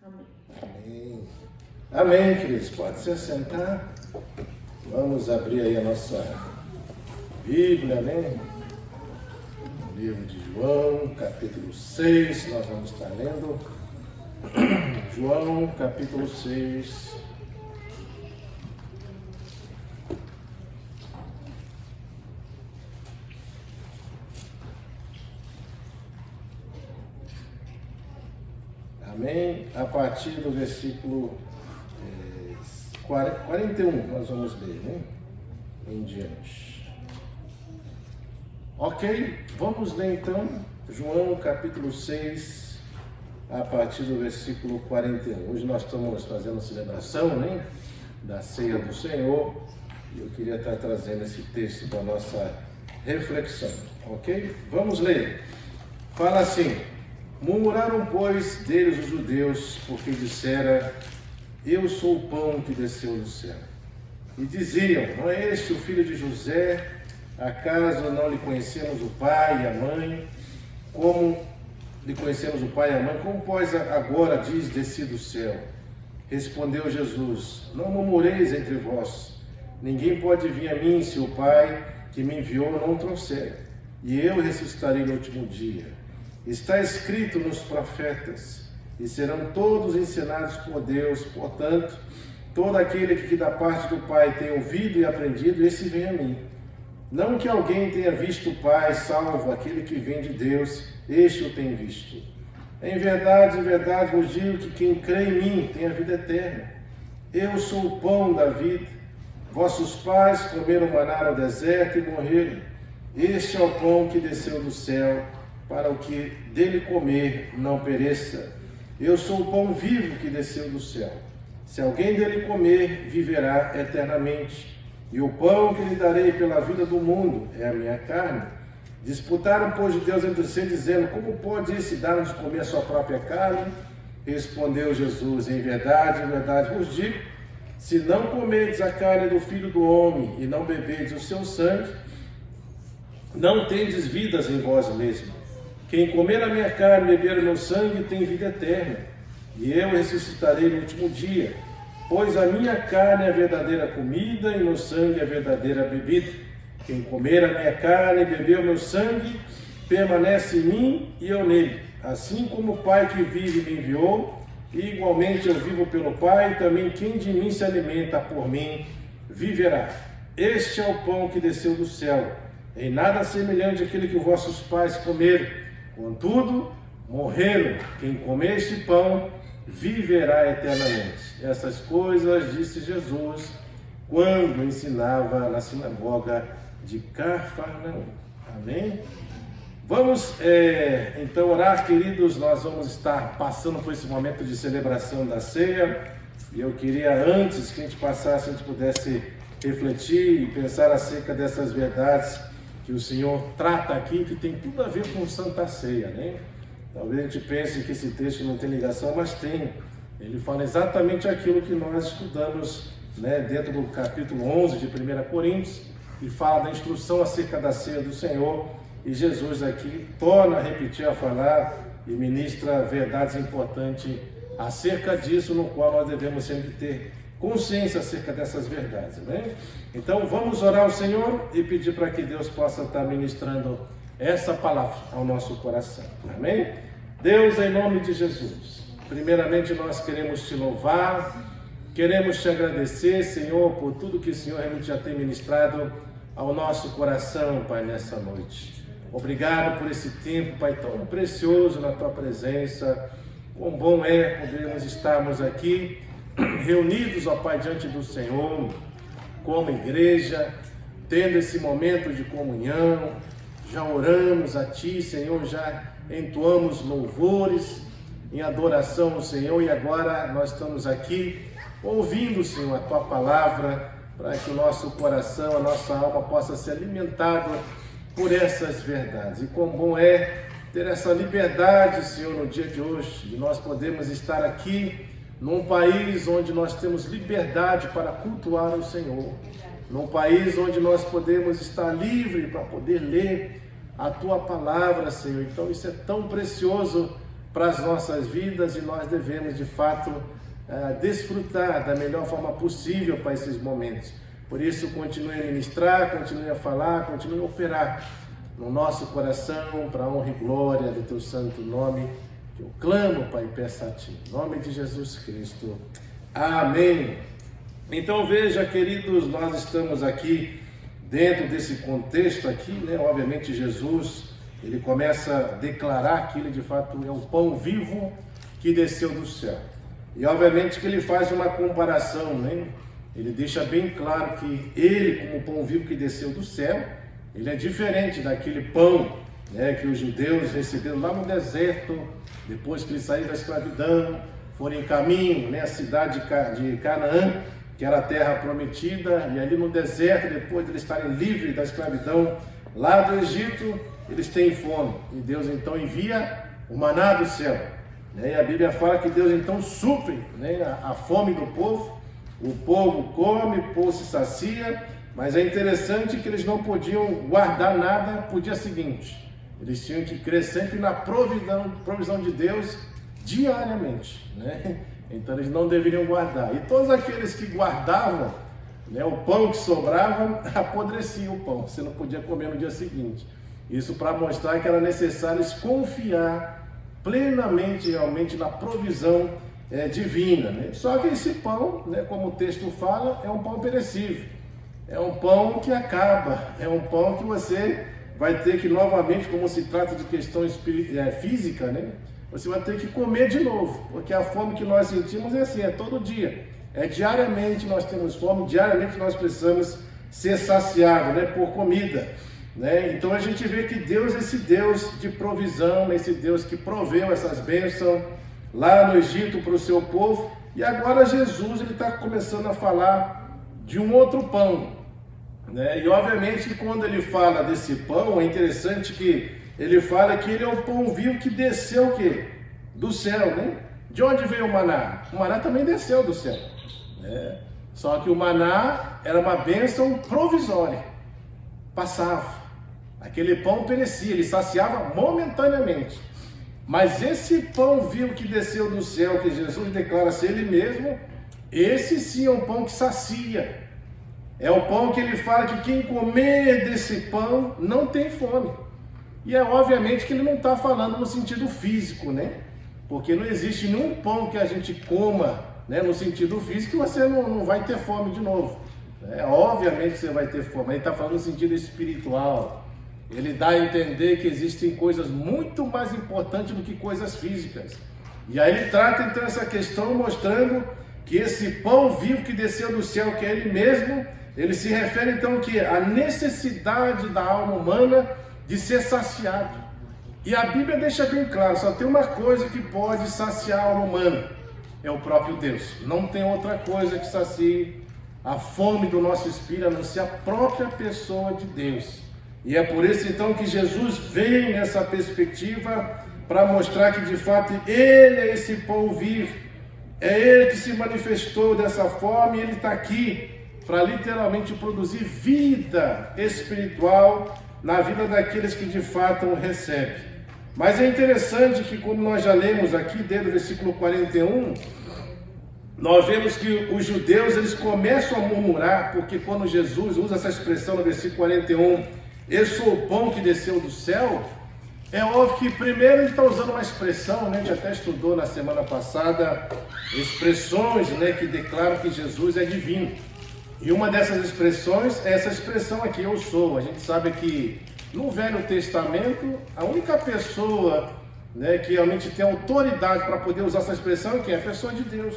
Amém. Amém, queridos. Pode se assentar. Vamos abrir aí a nossa Bíblia, né? No livro de João, capítulo 6. Nós vamos estar lendo João, capítulo 6. Amém? A partir do versículo 41, nós vamos ler, né? Em diante. Ok? Vamos ler então João capítulo 6, a partir do versículo 41. Hoje nós estamos fazendo a celebração, né? Da ceia do Senhor. E eu queria estar trazendo esse texto para a nossa reflexão. Ok? Vamos ler. Fala assim: murmuraram, pois, deles os judeus, porque dissera: eu sou o pão que desceu do céu. E diziam: não é este o filho de José? Acaso não lhe conhecemos o pai e a mãe? Como lhe conhecemos o pai e a mãe? Como, pois, agora diz: desci do céu? Respondeu Jesus: não murmureis entre vós. Ninguém pode vir a mim se o Pai que me enviou não o trouxer. E eu ressuscitarei no último dia. Está escrito nos profetas: e serão todos ensinados por Deus. Portanto, todo aquele que da parte do Pai tem ouvido e aprendido, esse vem a mim. Não que alguém tenha visto o Pai, salvo aquele que vem de Deus, este o tem visto. Em verdade vos digo que quem crê em mim tem a vida eterna. Eu sou o pão da vida. Vossos pais comeram maná no deserto e morreram. Este é o pão que desceu do céu, para o que dele comer não pereça. Eu sou o pão vivo que desceu do céu. Se alguém dele comer, viverá eternamente. E o pão que lhe darei pela vida do mundo é a minha carne. Disputaram, pois, judeus entre si, dizendo: como pode esse dar-nos comer a sua própria carne? Respondeu Jesus: em verdade vos digo, se não comerdes a carne do Filho do Homem e não beberdes o seu sangue, não tendes vidas em vós mesmos. Quem comer a minha carne e beber o meu sangue tem vida eterna, e eu ressuscitarei no último dia. Pois a minha carne é a verdadeira comida e o meu sangue é a verdadeira bebida. Quem comer a minha carne e beber o meu sangue, permanece em mim e eu nele. Assim como o Pai que vive me enviou, e igualmente eu vivo pelo Pai, também quem de mim se alimenta por mim viverá. Este é o pão que desceu do céu, em nada semelhante àquele que vossos pais comeram. Contudo, morreram. Quem comer este pão viverá eternamente. Essas coisas disse Jesus quando ensinava na sinagoga de Cafarnaum. Amém? Vamos então orar, queridos. Nós vamos estar passando por esse momento de celebração da ceia. E eu queria, antes que a gente passasse, a gente pudesse refletir e pensar acerca dessas verdades que o Senhor trata aqui, que tem tudo a ver com Santa Ceia, né? Talvez a gente pense que esse texto não tem ligação, mas tem. Ele fala exatamente aquilo que nós estudamos, né, dentro do capítulo 11 de 1 Coríntios, e fala da instrução acerca da ceia do Senhor. E Jesus aqui torna a repetir, a falar e ministra verdades importantes acerca disso, no qual nós devemos sempre ter consciência acerca dessas verdades, né? Então vamos orar ao Senhor e pedir para que Deus possa estar ministrando essa palavra ao nosso coração. Amém? Deus, em nome de Jesus, primeiramente nós queremos te louvar, queremos te agradecer, Senhor, por tudo que o Senhor realmente já tem ministrado ao nosso coração, Pai, nessa noite. Obrigado por esse tempo, Pai, tão precioso na Tua presença. Quão bom é podermos estarmos aqui reunidos, ó Pai, diante do Senhor, como igreja, tendo esse momento de comunhão. Já oramos a Ti, Senhor, já entoamos louvores em adoração ao Senhor, e agora nós estamos aqui ouvindo, Senhor, a Tua palavra, para que o nosso coração, a nossa alma possa ser alimentada por essas verdades. E quão bom é ter essa liberdade, Senhor, no dia de hoje, de nós podermos estar aqui num país onde nós temos liberdade para cultuar o Senhor, num país onde nós podemos estar livre para poder ler a Tua palavra, Senhor. Então isso é tão precioso para as nossas vidas e nós devemos, de fato, desfrutar da melhor forma possível para esses momentos. Por isso, continue a ministrar, continue a falar, continue a operar no nosso coração, para a honra e glória do Teu santo nome, que eu clamo, Pai, e peço a Ti. Em nome de Jesus Cristo. Amém. Então veja, queridos, nós estamos aqui dentro desse contexto aqui, né? Obviamente Jesus, ele começa a declarar que ele de fato é o pão vivo que desceu do céu. E obviamente que ele faz uma comparação, né? Ele deixa bem claro que ele, como pão vivo que desceu do céu, ele é diferente daquele pão, né, que os judeus receberam lá no deserto, depois que eles saíram da escravidão, foram em caminho, né, à cidade de Canaã, que era a terra prometida, e ali no deserto, depois de eles estarem livres da escravidão, lá do Egito, eles têm fome, e Deus então envia o maná do céu, né, e a Bíblia fala que Deus então supre, né, a fome do povo, o povo come, o povo se sacia, mas é interessante que eles não podiam guardar nada para o dia seguinte, eles tinham que crer sempre na provisão de Deus diariamente, né? Então eles não deveriam guardar. E todos aqueles que guardavam, né, o pão que sobrava, apodrecia o pão, você não podia comer no dia seguinte. Isso para mostrar que era necessário confiar plenamente, realmente, na provisão divina, né? Só que esse pão, né, como o texto fala, é um pão perecível, é um pão que acaba, é um pão que você vai ter que novamente, como se trata de questão física, né? Você vai ter que comer de novo, porque a fome que nós sentimos é assim, é todo dia, é diariamente nós temos fome, diariamente nós precisamos ser saciados, né, por comida, né? Então a gente vê que Deus é esse Deus de provisão, esse Deus que proveu essas bênçãos lá no Egito para o seu povo, e agora Jesus ele está começando a falar de um outro pão, né? E obviamente que quando ele fala desse pão, é interessante que ele fala que ele é o pão vivo que desceu o quê? Do céu, né? De onde veio o maná? O maná também desceu do céu, né? Só que o maná era uma bênção provisória, passava. Aquele pão perecia, ele saciava momentaneamente. Mas esse pão vivo que desceu do céu, que Jesus declara ser ele mesmo, esse sim é um pão que sacia. É o pão que ele fala que quem comer desse pão não tem fome. E é obviamente que ele não está falando no sentido físico, né? Porque não existe nenhum pão que a gente coma, né, no sentido físico que você não vai ter fome de novo. Obviamente que você vai ter fome. Ele está falando no sentido espiritual. Ele dá a entender que existem coisas muito mais importantes do que coisas físicas. E aí ele trata então essa questão mostrando que esse pão vivo que desceu do céu, que é ele mesmo, ele se refere então que a necessidade da alma humana de ser saciado. E a Bíblia deixa bem claro, só tem uma coisa que pode saciar a alma humana, é o próprio Deus. Não tem outra coisa que sacie a fome do nosso espírito, a não ser a própria pessoa de Deus. E é por isso então que Jesus vem nessa perspectiva para mostrar que de fato Ele é esse pão vivo, é Ele que se manifestou dessa forma e Ele está aqui para literalmente produzir vida espiritual na vida daqueles que de fato o recebem. Mas é interessante que, como nós já lemos aqui dentro do versículo 41, nós vemos que os judeus eles começam a murmurar, porque quando Jesus usa essa expressão no versículo 41, eu sou o pão que desceu do céu, é óbvio que primeiro ele está usando uma expressão, né, a gente até estudou na semana passada, expressões, né, que declaram que Jesus é divino. E uma dessas expressões é essa expressão aqui, eu sou. A gente sabe que no Velho Testamento, a única pessoa, né, que realmente tem autoridade para poder usar essa expressão é a pessoa de Deus.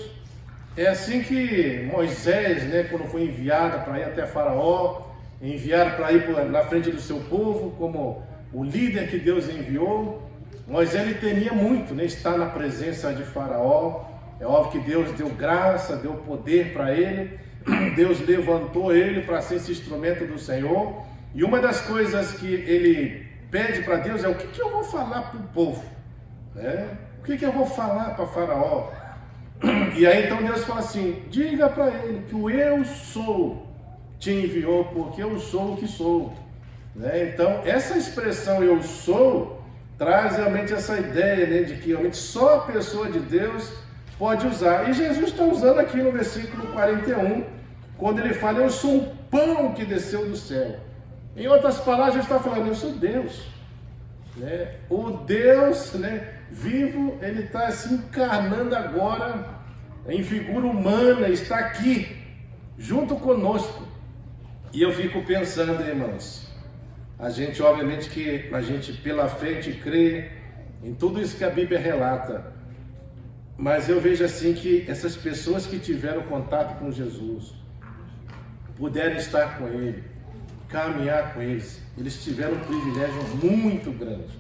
É assim que Moisés, né, quando foi enviado para ir até Faraó, enviado para ir na frente do seu povo, como o líder que Deus enviou, Moisés ele temia muito, né, estar na presença de Faraó. É óbvio que Deus deu graça, deu poder para ele. Deus levantou ele para ser esse instrumento do Senhor. E uma das coisas que ele pede para Deus é o que eu vou falar para o povo, né? O que eu vou falar para Faraó? E aí então Deus fala assim, diga para ele que o eu sou te enviou, porque eu sou o que sou, né? Então essa expressão eu sou traz realmente essa ideia, né, de que realmente só a pessoa de Deus pode usar. E Jesus está usando aqui no versículo 41, quando ele fala, eu sou o pão que desceu do céu. Em outras palavras, ele está falando, eu sou Deus. Né? O Deus, né, vivo, ele está se encarnando agora em figura humana, está aqui, junto conosco. E eu fico pensando, irmãos, a gente, obviamente, que a gente pela fé, a gente crê em tudo isso que a Bíblia relata. Mas eu vejo assim que essas pessoas que tiveram contato com Jesus, puderam estar com Ele, caminhar com eles, eles tiveram um privilégio muito grande,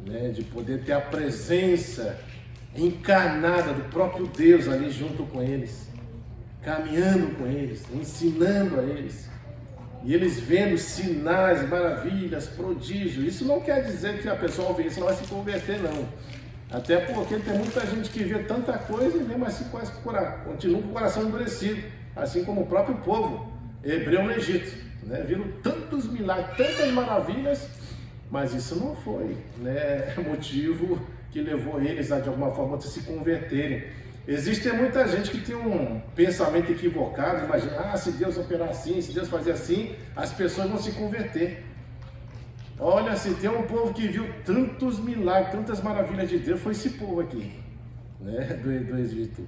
né, de poder ter a presença encarnada do próprio Deus ali junto com eles, caminhando com eles, ensinando a eles, e eles vendo sinais, maravilhas, prodígios. Isso não quer dizer que a pessoa ao ver isso não vai se converter, não. Até porque tem muita gente que vê tanta coisa e mesmo assim continua com o coração endurecido, assim como o próprio povo hebreu no Egito, né? Viram tantos milagres, tantas maravilhas, mas isso não foi, né, motivo que levou eles a de alguma forma se converterem. Existe muita gente que tem um pensamento equivocado, imagina, se Deus operar assim, se Deus fazer assim, as pessoas vão se converter. Olha, se tem um povo que viu tantos milagres, tantas maravilhas de Deus, foi esse povo aqui, né, do Egito.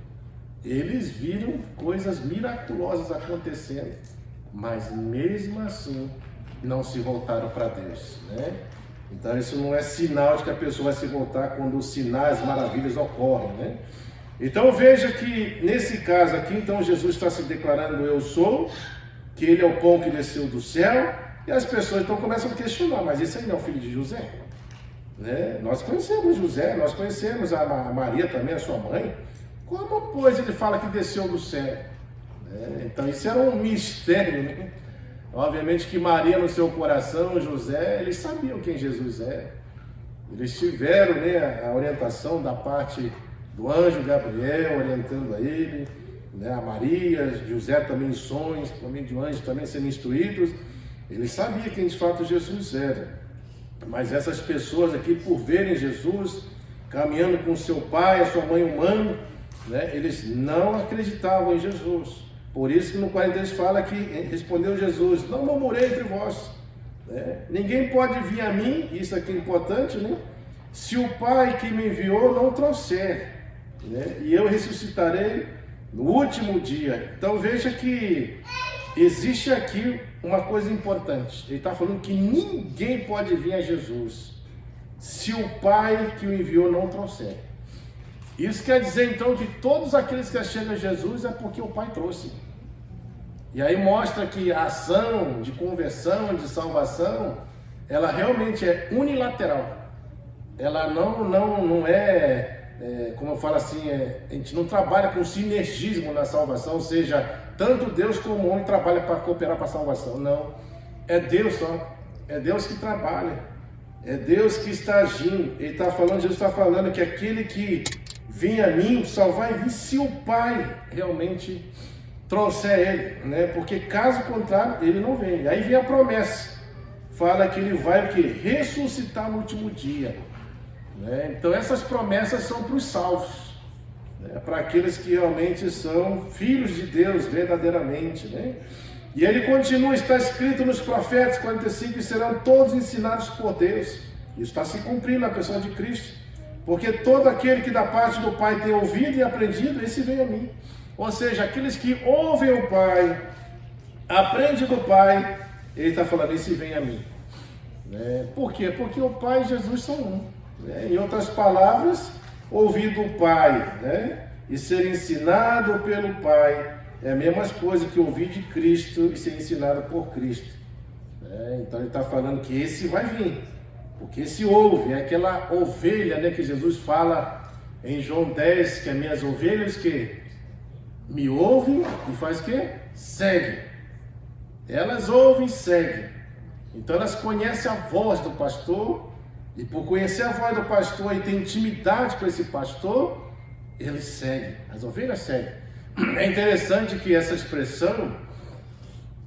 Eles viram coisas miraculosas acontecendo, mas mesmo assim não se voltaram para Deus, né? Então isso não é sinal de que a pessoa vai se voltar quando os sinais, maravilhas ocorrem, né? Então veja que nesse caso aqui, então Jesus está se declarando eu sou, que ele é o pão que desceu do céu, e as pessoas então começam a questionar, mas esse aí não é o filho de José? Né? Nós conhecemos José, nós conhecemos a Maria também, a sua mãe. Como, pois, ele fala que desceu do céu? Então isso era um mistério, né? Obviamente que Maria no seu coração, José, eles sabiam quem Jesus é. Eles tiveram, né, a orientação da parte do anjo Gabriel orientando a ele, né, a Maria, José também em sonhos, também de anjos também sendo instruídos. Eles sabiam quem de fato Jesus era. Mas essas pessoas aqui, por verem Jesus caminhando com seu pai, a sua mãe humana, né, eles não acreditavam em Jesus. Por isso que no 42 fala que respondeu Jesus, não murmurei entre vós, né? Ninguém pode vir a mim, isso aqui é importante, né? Se o Pai que me enviou não trouxer, né? E eu ressuscitarei no último dia. Então veja que existe aqui uma coisa importante. Ele está falando que ninguém pode vir a Jesus se o Pai que o enviou não trouxer. Isso quer dizer então que todos aqueles que chegam a Jesus é porque o Pai trouxe. E aí mostra que a ação de conversão, de salvação, ela realmente é unilateral. Ela não é, como eu falo assim, a gente não trabalha com sinergismo na salvação, ou seja, tanto Deus como o homem trabalham para cooperar para a salvação. Não, é Deus só, é Deus que trabalha, é Deus que está agindo. Ele está falando, Jesus está falando que aquele que vem a mim só vai vir se o Pai realmente trouxer ele, né? Porque caso contrário, ele não vem. Aí vem a promessa, fala que ele vai o quê? Ressuscitar no último dia, né? Então essas promessas são para os salvos, né? Para aqueles que realmente são filhos de Deus verdadeiramente, né? E ele continua, está escrito nos profetas 45, e serão todos ensinados por Deus. Isso está se cumprindo na pessoa de Cristo, porque todo aquele que da parte do Pai tem ouvido e aprendido, esse vem a mim. Ou seja, aqueles que ouvem o Pai, aprendem do Pai, ele está falando, esse vem a mim. Né? Por quê? Porque o Pai e Jesus são um. Né? Em outras palavras, ouvir do Pai, né, e ser ensinado pelo Pai é a mesma coisa que ouvir de Cristo e ser ensinado por Cristo. Né? Então ele está falando que esse vai vir. Porque esse ouve, é aquela ovelha, né, que Jesus fala em João 10, que as minhas ovelhas que me ouvem e faz o quê? Segue. Elas ouvem e seguem. Então elas conhecem a voz do pastor, e por conhecer a voz do pastor e ter intimidade com esse pastor, eles seguem. As ovelhas seguem. É interessante que essa expressão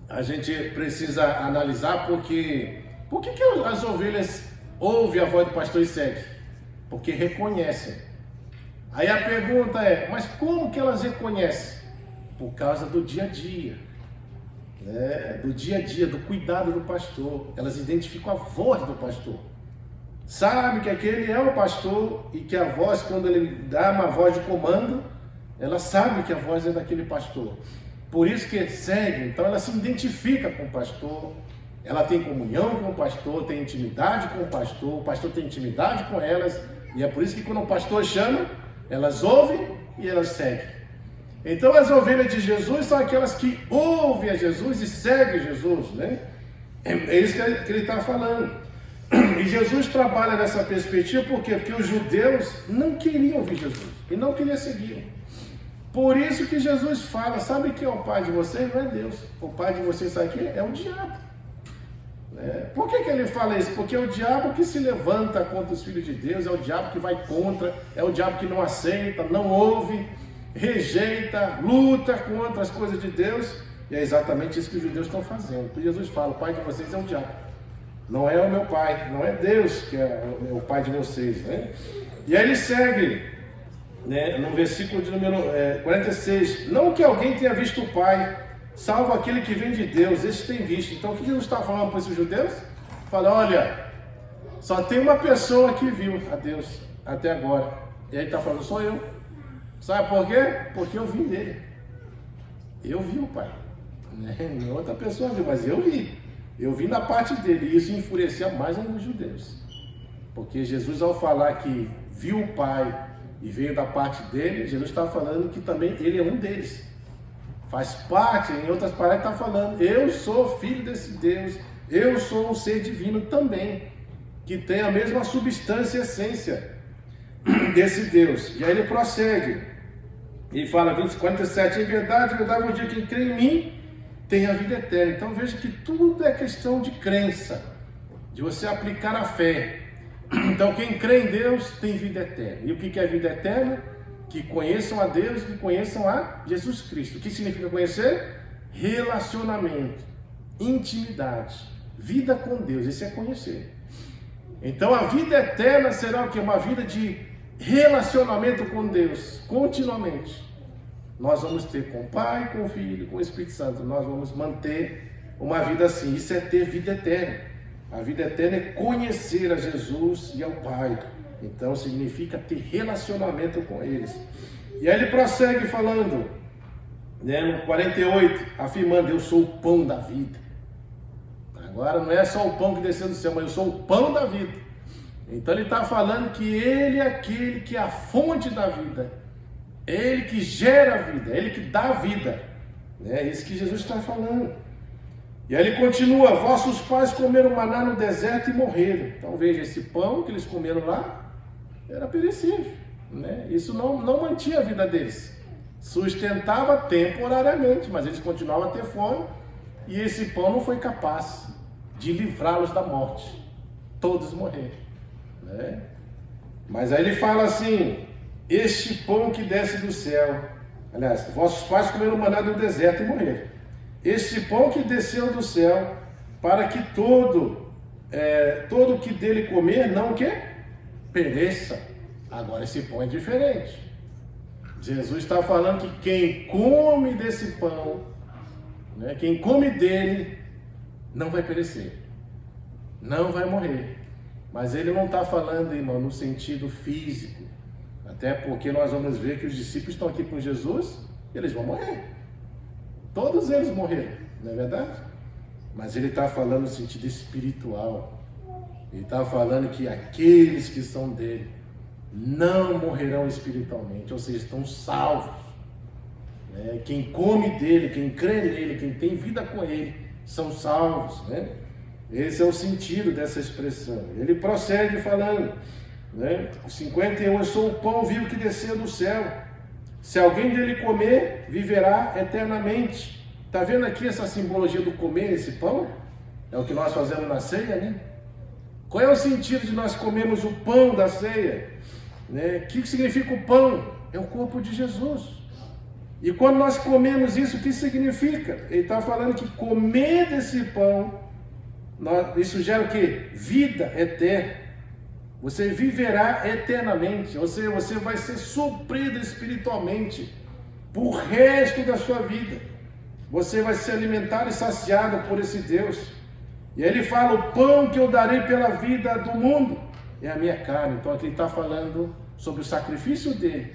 a gente precisa analisar, porque por que as ovelhas ouve a voz do pastor e segue? Porque reconhecem. Aí a pergunta é, mas como que elas reconhecem? Por causa do dia a dia, né? Do dia a dia, do cuidado do pastor. Elas identificam a voz do pastor. Sabe que aquele é o pastor e que a voz, quando ele dá uma voz de comando, ela sabe que a voz é daquele pastor. Por isso que segue, então ela se identifica com o pastor, ela tem comunhão com o pastor, tem intimidade com o pastor tem intimidade com elas, e é por isso que quando o pastor chama, elas ouvem e elas seguem. Então as ovelhas de Jesus são aquelas que ouvem a Jesus e seguem Jesus, né? É isso que ele está falando. E Jesus trabalha nessa perspectiva, por quê? Porque os judeus não queriam ouvir Jesus e não queriam seguir. Por isso que Jesus fala, sabe quem é o pai de vocês? Não é Deus. O pai de vocês, sabe quem? É o diabo. Por que ele fala isso? Porque é o diabo que se levanta contra os filhos de Deus, é o diabo que vai contra, é o diabo que não aceita, não ouve, rejeita, luta contra as coisas de Deus. E é exatamente isso que os judeus estão fazendo. Porque Jesus fala, o pai de vocês é o diabo. Não é o meu pai, não é Deus que é o pai de vocês, né? E aí ele segue, né, no versículo de número 46. Não que alguém tenha visto o pai, salvo aquele que vem de Deus, esse tem visto. Então o que Jesus está falando para esses judeus? Fala, olha, só tem uma pessoa que viu a Deus até agora. E aí ele está falando, sou eu. Sabe por quê? Porque eu vi dele. Eu vi o pai. Não outra pessoa viu, mas eu vi. Eu vi na parte dele, e isso enfurecia mais ainda os judeus. Porque Jesus, ao falar que viu o Pai e veio da parte dele, Jesus está falando que também ele é um deles. Faz parte, em outras palavras, está falando, eu sou filho desse Deus, eu sou um ser divino também, que tem a mesma substância e essência desse Deus. E aí ele prossegue, e fala, 47, em verdade, vos digo, quem crê em mim, tem a vida eterna. Então veja que tudo é questão de crença, de você aplicar a fé. Então quem crê em Deus tem vida eterna. E o que é vida eterna? Que conheçam a Deus e que conheçam a Jesus Cristo. O que significa conhecer? Relacionamento, intimidade, vida com Deus. Isso é conhecer. Então a vida eterna será o quê? Uma vida de relacionamento com Deus, continuamente. Nós vamos ter com o Pai, com o Filho, com o Espírito Santo. Nós vamos manter uma vida assim. Isso é ter vida eterna. A vida eterna é conhecer a Jesus e ao Pai. Então significa ter relacionamento com eles. E aí ele prossegue falando, né, no 48, afirmando, eu sou o pão da vida. Agora não é só o pão que desceu do céu, mas eu sou o pão da vida. Então ele está falando que ele é aquele que é a fonte da vida. É ele que gera a vida, é ele que dá a vida. É isso que Jesus está falando. E aí ele continua, vossos pais comeram maná no deserto e morreram. Então veja, esse pão que eles comeram lá era perecível, né? Isso não mantinha a vida deles. Sustentava temporariamente, mas eles continuavam a ter fome. E esse pão não foi capaz de livrá-los da morte. Todos morreram, né? Mas aí ele fala assim, este pão que desce do céu, aliás, vossos pais comeram maná no deserto e morreram. Este pão que desceu do céu, para que todo que dele comer, não o quê? Pereça. Agora esse pão é diferente. Jesus está falando que quem come desse pão, né, quem come dele, não vai perecer. Não vai morrer. Mas ele não está falando, irmão, no sentido físico. Até porque nós vamos ver que os discípulos estão aqui com Jesus e eles vão morrer. Todos eles morreram, não é verdade? Mas ele está falando no sentido espiritual. Ele está falando que aqueles que são dele não morrerão espiritualmente, ou seja, estão salvos. Quem come dele, quem crê nele, quem tem vida com ele, são salvos, né? Esse é o sentido dessa expressão. Ele prossegue falando, né? 51, eu sou o pão vivo que desceu do céu. Se alguém dele comer, viverá eternamente. Está vendo aqui essa simbologia do comer esse pão? É o que nós fazemos na ceia, né? Qual é o sentido de nós comermos o pão da ceia? Né? O que significa o pão? É o corpo de Jesus. E quando nós comemos isso, o que significa? Ele está falando que comer desse pão, isso gera o quê? Vida eterna. Você viverá eternamente, ou seja, você vai ser suprido espiritualmente por resto da sua vida. Você vai ser alimentado e saciado por esse Deus. E aí ele fala, o pão que eu darei pela vida do mundo é a minha carne. Então aqui ele está falando sobre o sacrifício dele.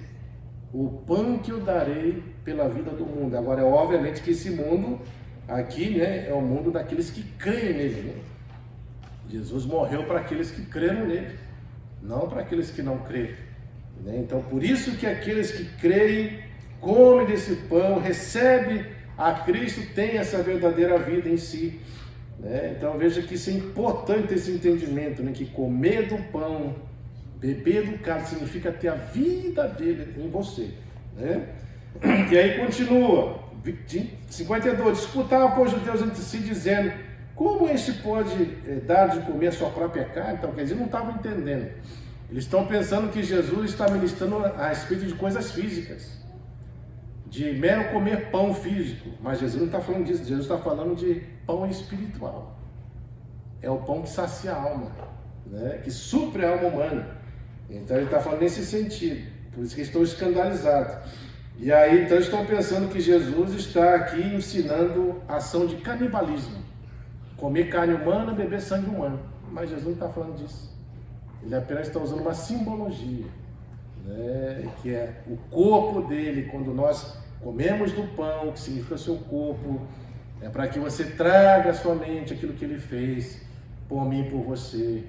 O pão que eu darei pela vida do mundo. Agora, obviamente que esse mundo aqui, né, é o mundo daqueles que creem nele, né? Jesus morreu para aqueles que creram nele, não para aqueles que não creem, né? Então, por isso que aqueles que creem, comem desse pão, recebem a Cristo, têm essa verdadeira vida em si, né? Então, veja que isso é importante, esse entendimento, né? Que comer do pão, beber do cálice, significa ter a vida dele em você, né? E aí continua, 52, disputava, pois, os judeus entre si, dizendo, como este pode dar de comer a sua própria carne? Então, quer dizer, não estavam entendendo. Eles estão pensando que Jesus está ministrando a respeito de coisas físicas, de mero comer pão físico. Mas Jesus não está falando disso, Jesus está falando de pão espiritual. É o pão que sacia a alma, né? Que supre a alma humana. Então ele está falando nesse sentido, por isso que estão escandalizados. E aí então estão pensando que Jesus está aqui ensinando a ação de canibalismo. Comer carne humana, beber sangue humano. Mas Jesus não está falando disso. Ele apenas está usando uma simbologia, né? Que é o corpo dele. Quando nós comemos do pão, que significa o seu corpo, é para que você traga à sua mente aquilo que ele fez por mim e por você.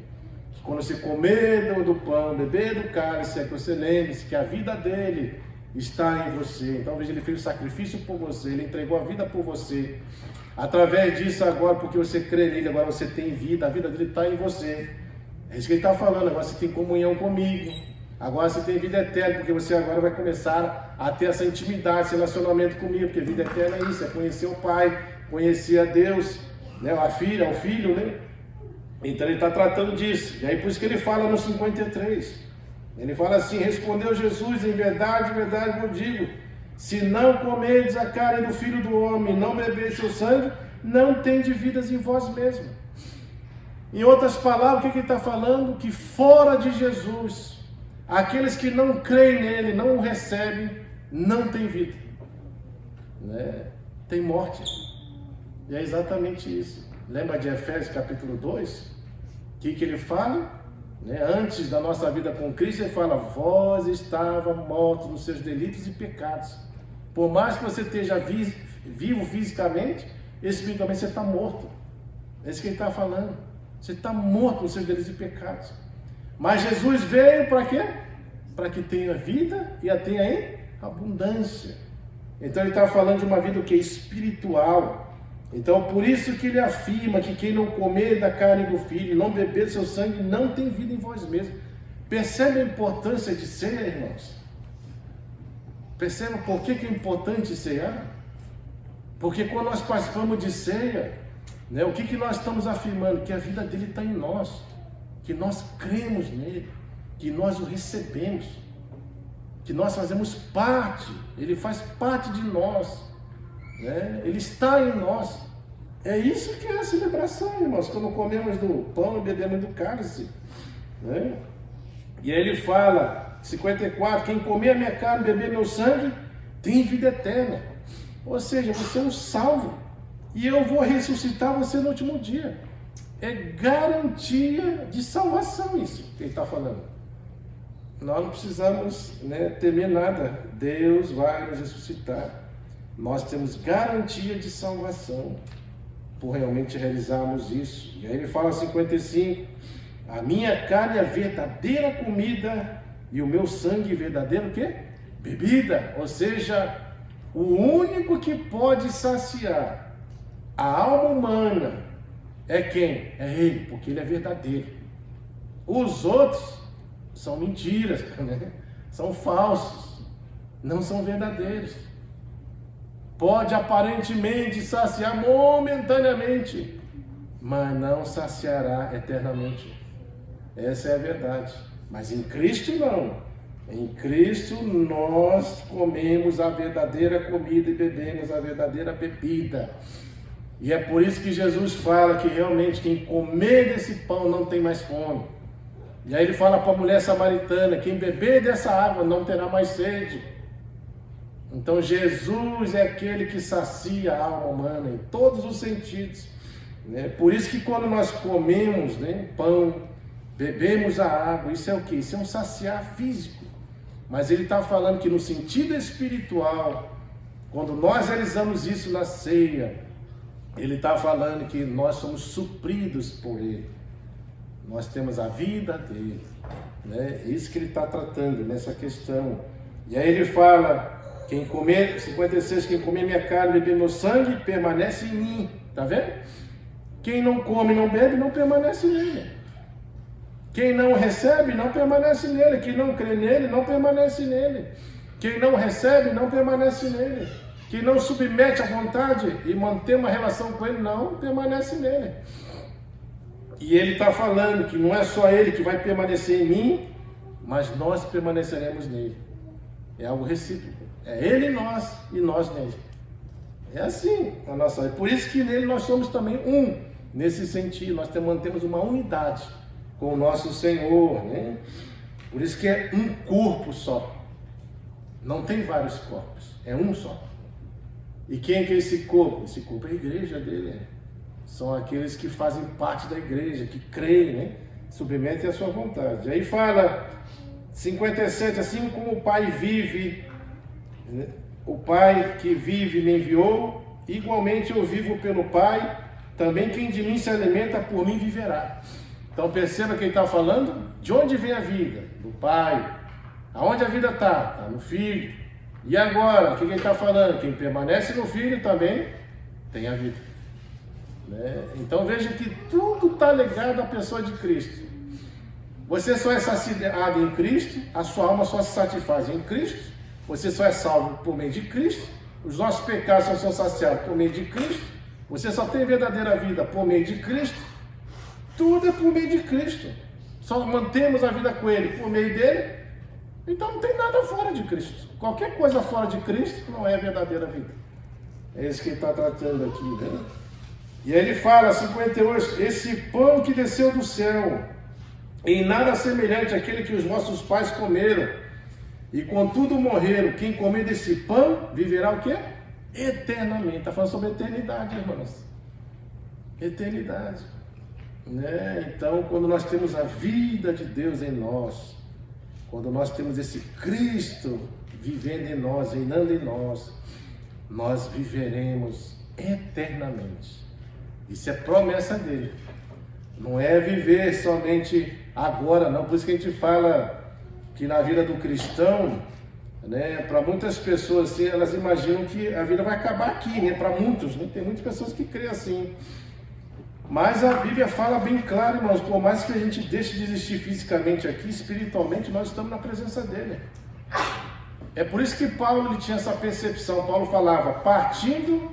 Que quando você comer do pão, beber do cálice, é que você lembre-se que a vida dele está em você. Então veja, ele fez o sacrifício por você, ele entregou a vida por você. Através disso agora, porque você crê nele, agora você tem vida, a vida dele está em você. É isso que ele está falando, agora você tem comunhão comigo, agora você tem vida eterna, porque você agora vai começar a ter essa intimidade, esse relacionamento comigo, porque vida eterna é isso, é conhecer o Pai, conhecer a Deus, né? A filha, o Filho, né? Então ele está tratando disso, e aí por isso que ele fala no 53, ele fala assim, respondeu Jesus, em verdade eu digo, se não comerdes a carne do Filho do Homem, não beberdes seu sangue, não tendes vidas em vós mesmos. Em outras palavras, o que ele está falando? Que fora de Jesus, aqueles que não creem nele, não o recebem, não tem vida, né? Tem morte. E é exatamente isso. Lembra de Efésios capítulo 2? O que ele fala? Né? Antes da nossa vida com Cristo, ele fala, vós estava mortos nos seus delitos e pecados. Por mais que você esteja vivo fisicamente, espiritualmente você está morto. É isso que ele está falando. Você está morto nos seus delitos e pecados. Mas Jesus veio para quê? Para que tenha vida e a tenha em abundância. Então ele está falando de uma vida que é espiritual. Então por isso que ele afirma que quem não comer da carne do Filho, não beber do seu sangue, não tem vida em vós mesmos. Percebe a importância de ceia, irmãos? Perceba por que é importante cear? Porque quando nós participamos de ceia, né, o que nós estamos afirmando? Que a vida dele está em nós, que nós cremos nele, que nós o recebemos, que nós fazemos parte, ele faz parte de nós, né? Ele está em nós. É isso que é a celebração, irmãos, quando comemos do pão e bebemos do cálice, né? E aí ele fala, 54, quem comer a minha carne e beber meu sangue, tem vida eterna. Ou seja, você é um salvo, e eu vou ressuscitar você no último dia. É garantia de salvação isso que ele está falando. Nós não precisamos, né, temer nada. Deus vai nos ressuscitar. Nós temos garantia de salvação por realmente realizarmos isso. E aí ele fala 55, a minha carne é verdadeira comida e o meu sangue verdadeiro o quê? Bebida. Ou seja, o único que pode saciar a alma humana é quem? É ele, porque ele é verdadeiro. Os outros são mentiras, né? São falsos, não são verdadeiros. Pode aparentemente saciar momentaneamente, mas não saciará eternamente. Essa é a verdade. Mas em Cristo não. Em Cristo nós comemos a verdadeira comida e bebemos a verdadeira bebida. E é por isso que Jesus fala que realmente quem comer desse pão não tem mais fome. E aí ele fala para a mulher samaritana: quem beber dessa água não terá mais sede. Então Jesus é aquele que sacia a alma humana em todos os sentidos, né? Por isso que quando nós comemos, né, pão, bebemos a água, isso é o que? Isso é um saciar físico. Mas ele está falando que no sentido espiritual, quando nós realizamos isso na ceia, ele está falando que nós somos supridos por ele. Nós temos a vida dele, né? Isso que ele está tratando nessa questão. E aí ele fala: quem comer, 56, quem comer minha carne e beber meu sangue, permanece em mim. Está vendo? Quem não come e não bebe, não permanece nele. Quem não recebe, não permanece nele. Quem não crê nele, não permanece nele. Quem não recebe, não permanece nele. Quem não submete à vontade e mantém uma relação com ele, não permanece nele. E ele está falando que não é só ele que vai permanecer em mim, mas nós permaneceremos nele. É algo recíproco. É ele em nós e nós nele. É assim a nossa vida. Por isso que nele nós somos também um. Nesse sentido, nós mantemos uma unidade com o nosso Senhor, né? Por isso que é um corpo só. Não tem vários corpos. É um só. E quem que é esse corpo? Esse corpo é a igreja dele, né? São aqueles que fazem parte da igreja, que creem, né? Submetem à sua vontade. Aí fala 57, assim como o Pai vive, né? O Pai que vive me enviou, igualmente eu vivo pelo Pai, também quem de mim se alimenta por mim viverá. Então perceba que ele está falando de onde vem a vida, do Pai. Aonde a vida está? Está no Filho. E agora, o que ele está falando? Quem permanece no Filho também tem a vida. Né? Então veja que tudo está ligado à pessoa de Cristo. Você só é saciado em Cristo, a sua alma só se satisfaz em Cristo, você só é salvo por meio de Cristo, os nossos pecados só são saciados por meio de Cristo, você só tem verdadeira vida por meio de Cristo, tudo é por meio de Cristo, só mantemos a vida com Ele por meio dele. Então não tem nada fora de Cristo. Qualquer coisa fora de Cristo não é a verdadeira vida. É isso que ele está tratando aqui, né? E aí ele fala, 58, esse pão que desceu do céu, em nada semelhante àquele que os nossos pais comeram, e contudo morreram. Quem comer desse pão, viverá o quê? Eternamente. Está falando sobre eternidade, irmãos. Eternidade. Né? Então, quando nós temos a vida de Deus em nós, quando nós temos esse Cristo vivendo em nós, reinando em nós, nós viveremos eternamente. Isso é promessa dele. Não é viver somente agora, não. Por isso que a gente fala que na vida do cristão, né, para muitas pessoas, assim, elas imaginam que a vida vai acabar aqui, né? Para muitos, né? Tem muitas pessoas que creem assim. Mas a Bíblia fala bem claro, irmãos, por mais que a gente deixe de existir fisicamente aqui, espiritualmente nós estamos na presença dele. É por isso que Paulo ele tinha essa percepção. Paulo falava, partindo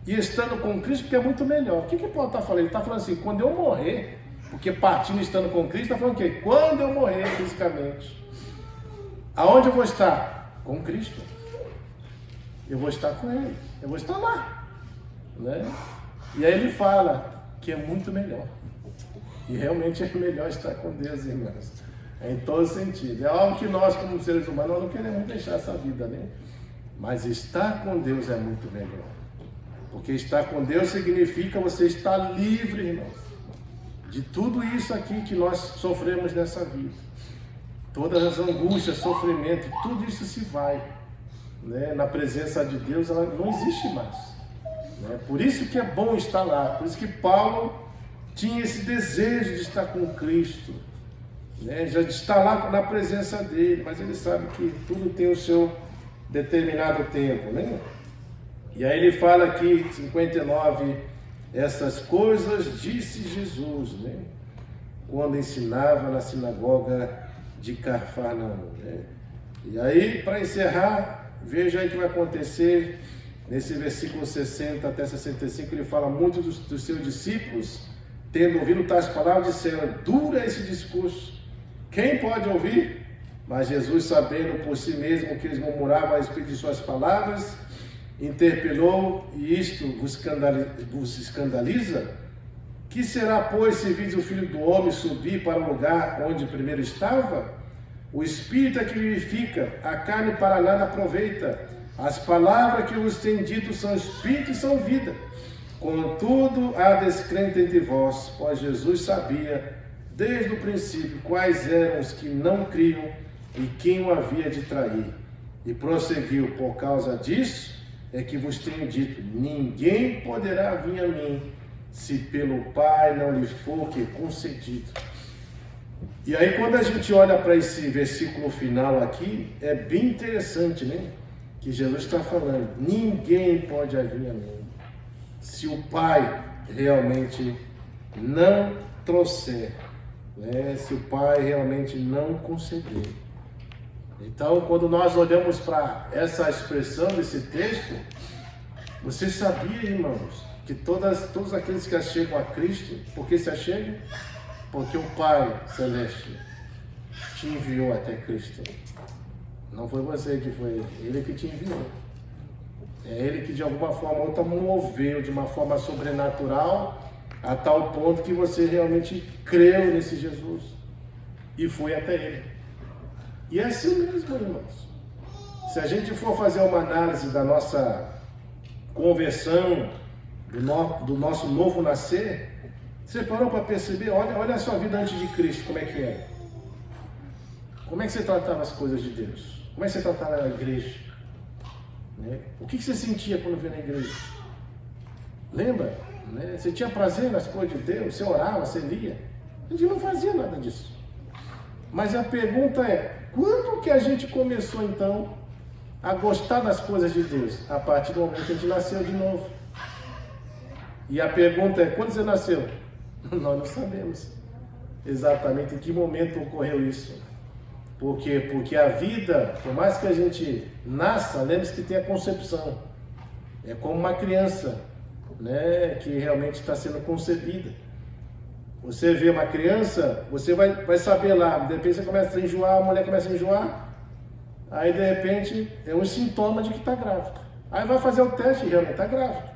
e estando com Cristo, porque é muito melhor. O que Paulo está falando? Ele está falando assim, quando eu morrer, porque partindo e estando com Cristo, está falando o quê? Quando eu morrer fisicamente, aonde eu vou estar? Com Cristo. Eu vou estar com Ele, eu vou estar lá, né? E aí ele fala que é muito melhor. E realmente é melhor estar com Deus, irmãos. Em todo sentido. É algo que nós, como seres humanos, nós não queremos deixar essa vida, né? Mas estar com Deus é muito melhor. Porque estar com Deus significa você estar livre, irmãos, de tudo isso aqui que nós sofremos nessa vida. Todas as angústias, sofrimento, tudo isso se vai, né? Na presença de Deus, ela não existe mais. Por isso que é bom estar lá, por isso que Paulo tinha esse desejo de estar com Cristo, né? Já de estar lá na presença dele, mas ele sabe que tudo tem o seu determinado tempo, né? E aí ele fala aqui, 59, essas coisas disse Jesus, né? Quando ensinava na sinagoga de Cafarnaum, né? E aí, para encerrar, veja aí o que vai acontecer. Nesse versículo 60 até 65, ele fala muito dos seus discípulos, tendo ouvido tais palavras, disseram, dura esse discurso, quem pode ouvir? Mas Jesus, sabendo por si mesmo que eles murmuravam a respeito de suas palavras, interpelou, e isto vos escandaliza? Que será, pois, se vide o Filho do Homem subir para o lugar onde primeiro estava? O Espírito é que vivifica, a carne para nada aproveita. As palavras que vos tenho dito são Espírito e são vida. Contudo, há descrente entre vós, pois Jesus sabia, desde o princípio, quais eram os que não criam e quem o havia de trair. E prosseguiu: por causa disso é que vos tenho dito, ninguém poderá vir a mim, se pelo Pai não lhe for que concedido. E aí, quando a gente olha para esse versículo final aqui, é bem interessante, né? Que Jesus está falando, ninguém pode vir a mim, se o Pai realmente não trouxer, né? Se o Pai realmente não conceder. Então, quando nós olhamos para essa expressão desse texto, você sabia, irmãos, que todos aqueles que achegam a Cristo, por que se achegam? Porque o Pai Celeste te enviou até Cristo. Não foi você que foi Ele que te enviou. É Ele que de alguma forma ou outra moveu de uma forma sobrenatural a tal ponto que você realmente creu nesse Jesus e foi até Ele. E é assim mesmo, irmãos. Se a gente for fazer uma análise da nossa conversão, do nosso novo nascer, você parou para perceber? Olha a sua vida antes de Cristo, como é que era. Como é que você tratava as coisas de Deus? Como é que você tratava a igreja? Né? O que você sentia quando vinha na igreja? Lembra? Né? Você tinha prazer nas coisas de Deus? Você orava, você lia? A gente não fazia nada disso. Mas a pergunta é, quando que a gente começou então a gostar das coisas de Deus? A partir do momento que a gente nasceu de novo. E a pergunta é, quando você nasceu? Nós não sabemos exatamente em que momento ocorreu isso. Por quê? Porque a vida, por mais que a gente nasça, lembre-se que tem a concepção. É como uma criança, né, que realmente está sendo concebida. Você vê uma criança, você vai saber lá, de repente você começa a enjoar, a mulher começa a enjoar, aí de repente é um sintoma de que está grávida. Aí vai fazer o teste e realmente está grávida.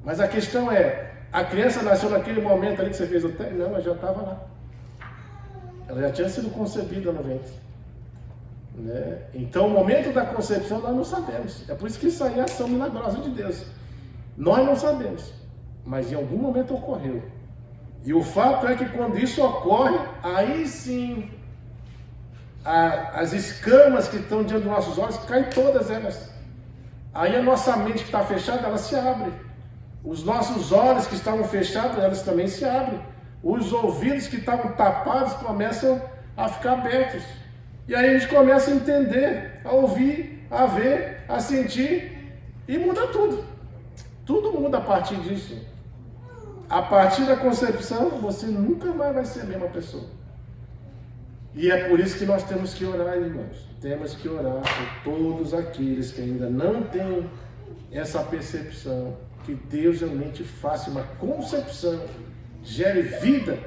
Mas a questão é, a criança nasceu naquele momento ali que você fez o teste? Não, ela já estava lá. Ela já tinha sido concebida no ventre. Né? Então o momento da concepção nós não sabemos. É por isso que isso aí é ação milagrosa de Deus. Nós não sabemos, mas em algum momento ocorreu. E o fato é que quando isso ocorre, aí sim as escamas que estão diante dos nossos olhos caem todas elas. Aí a nossa mente que está fechada, ela se abre. Os nossos olhos que estavam fechados, elas também se abrem. Os ouvidos que estavam tapados começam a ficar abertos. E aí a gente começa a entender, a ouvir, a ver, a sentir, e muda tudo. Tudo muda a partir disso. A partir da concepção, você nunca mais vai ser a mesma pessoa. E é por isso que nós temos que orar, irmãos. Temos que orar por todos aqueles que ainda não têm essa percepção, que Deus realmente faça uma concepção, gere vida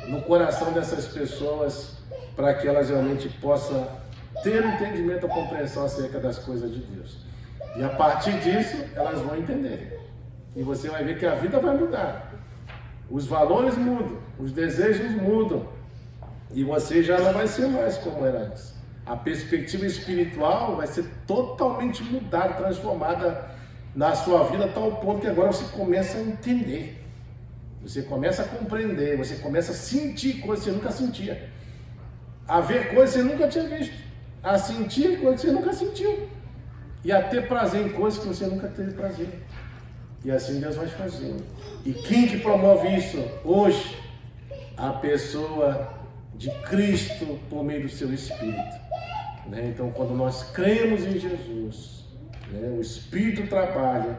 no coração dessas pessoas, para que elas realmente possam ter um entendimento, a compreensão acerca das coisas de Deus. E a partir disso, elas vão entender. E você vai ver que a vida vai mudar. Os valores mudam, os desejos mudam. E você já não vai ser mais como era antes. A perspectiva espiritual vai ser totalmente mudada, transformada na sua vida, a tal ponto que agora você começa a entender. Você começa a compreender, você começa a sentir coisas que você nunca sentia. A ver coisas que você nunca tinha visto. A sentir coisas que você nunca sentiu. E a ter prazer em coisas que você nunca teve prazer. E assim Deus vai fazendo. E quem que promove isso hoje? A pessoa de Cristo por meio do seu Espírito. Né? Então, quando nós cremos em Jesus, né, o Espírito trabalha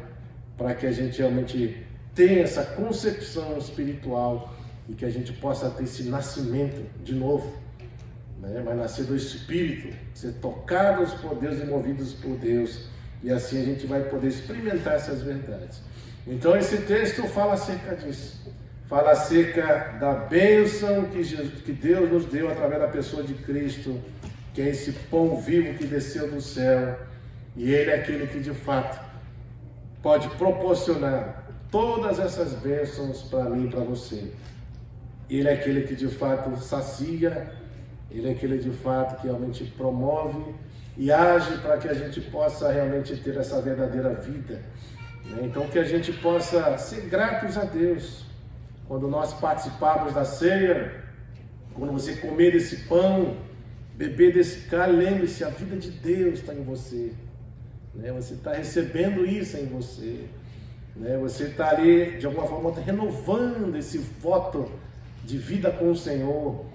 para que a gente realmente tenha essa concepção espiritual e que a gente possa ter esse nascimento de novo. Né? Vai nascer do Espírito, ser tocados por Deus e movidos por Deus. E assim a gente vai poder experimentar essas verdades. Então esse texto fala acerca disso. Fala acerca da bênção que Deus nos deu através da pessoa de Cristo, que é esse pão vivo que desceu do céu. E Ele é aquele que de fato pode proporcionar todas essas bênçãos para mim e para você. Ele é aquele que de fato sacia, Ele é aquele de fato que realmente promove e age para que a gente possa realmente ter essa verdadeira vida. Então que a gente possa ser gratos a Deus. Quando nós participarmos da ceia, quando você comer desse pão, beber desse cálice, lembre-se, a vida de Deus está em você. Você está recebendo isso em você. Você está ali, de alguma forma, renovando esse voto de vida com o Senhor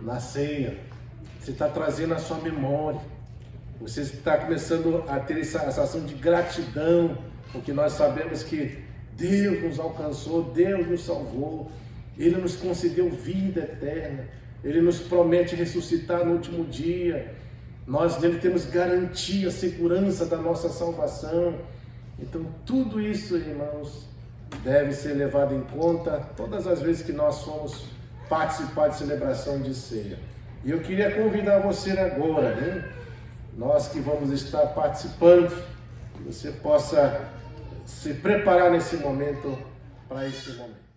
na ceia. Você está trazendo a sua memória. Você está começando a ter essa ação de gratidão, porque nós sabemos que Deus nos alcançou, Deus nos salvou, Ele nos concedeu vida eterna, Ele nos promete ressuscitar no último dia. Nós nele temos garantia, segurança da nossa salvação. Então tudo isso, irmãos, deve ser levado em conta todas as vezes que nós formos participar de celebração de ceia. E eu queria convidar você agora, nós que vamos estar participando, que você possa se preparar nesse momento, para esse momento.